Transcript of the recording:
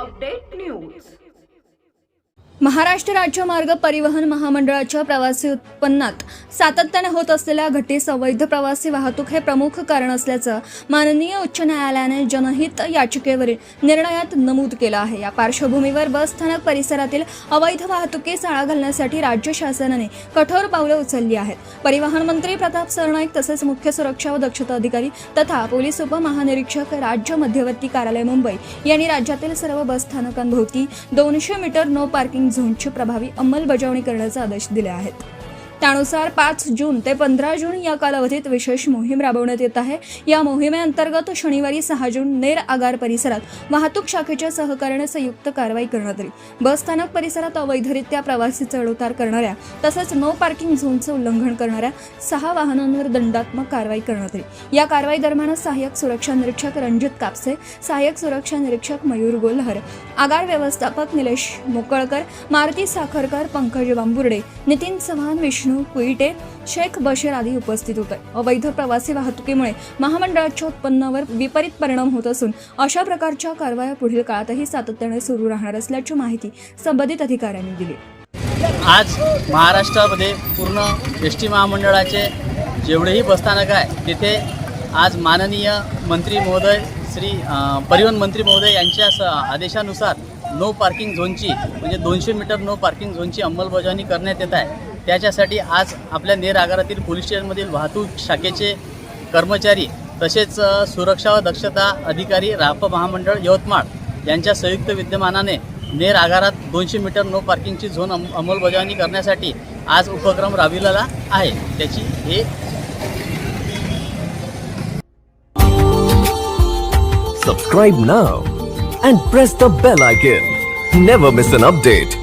Update news. Maharashtra राज्य मार्ग परिवहन महामंडळाच्या प्रवासी उत्पन्नात सातत्याने होत असलेल्या घटीस अवैध प्रवासी वाहतूक हे प्रमुख कारण असल्याचं माननीय उच्च न्यायालयाने जनहित याचिकेवरील निर्णयात नमूद केलं आहे। या पार्श्वभूमीवर बस स्थानक परिसरातील अवैध वाहतुकीस आळा घालण्यासाठी राज्य शासनाने कठोर पावले उचलली आहेत। परिवहन मंत्री प्रताप सरनाईक तसेच मुख्य सुरक्षा व दक्षता अधिकारी तथा पोलीस उपमहानिरीक्षक राज्य मध्यवर्ती कार्यालय मुंबई यांनी राज्यातील सर्व बस स्थानकांभोवती 200 मीटर नो पार्किंग झोनची प्रभावी अंमलबजावणी करण्याचे आदेश दिले आहेत। त्यानुसार 5 जून ते 15 जून या कालावधीत विशेष मोहीम राबवण्यात येत आहे। या मोहिमेअंतर्गत शनिवारी 6 जून नेर आगार परिसरात वाहतूक शाखेच्या सहकार्याने संयुक्त कारवाई करण्यात आली। बस स्थानक परिसरात अवैधरित्या प्रवासी चढउतार करणाऱ्या तसेच नो पार्किंग झोनचे उल्लंघन करणाऱ्या 6 वाहनांवर दंडात्मक कारवाई करण्यात आली। या कारवाई दरम्यान सहाय्यक सुरक्षा निरीक्षक रणजित कापसे, सहाय्यक सुरक्षा निरीक्षक मयूर गोल्हर, आगार व्यवस्थापक निलेश मोकळकर, मारुती साखरकर, पंकज बांबुर्डे, नितीन चव्हाण, विष्णू कुईटे, शेख बशीर आदी उपस्थित होते। अवैध प्रवासी वाहतुकीमुळे महामंडळाच्या उत्पन्नावर विपरीत परिणाम होत असून अशा प्रकारच्या कारवाया पुढील काळातही सातत्याने सुरू राहणार असल्याची माहिती संबंधित अधिकाऱ्यांनी दिली। आज महाराष्ट्रामध्ये पूर्ण एसटी महामंडळाचे जेवढेही बसस्थानक आहे तिथे आज माननीय मंत्री महोदय श्री परिवहन मंत्री महोदय यांच्या आदेशानुसार नो पार्किंग झोनची म्हणजे 200 मीटर नो पार्किंग झोनची अंमलबजावणी करण्यात येत आहे। त्याच्यासाठी आज आपल्या नेर आगारातील पोलीस स्टेशनमधील वाहतूक शाखेचे कर्मचारी तसेच सुरक्षा व दक्षता अधिकारी राप महामंडळ यवतमाळ यांच्या संयुक्त विद्यमानाने नेर आगारात 200 मीटर नो पार्किंगची झोन अंमलबजावणी करण्यासाठी आज उपक्रम राबविलेला आहे। त्याची हे Subscribe now and press the bell icon. Never miss an update.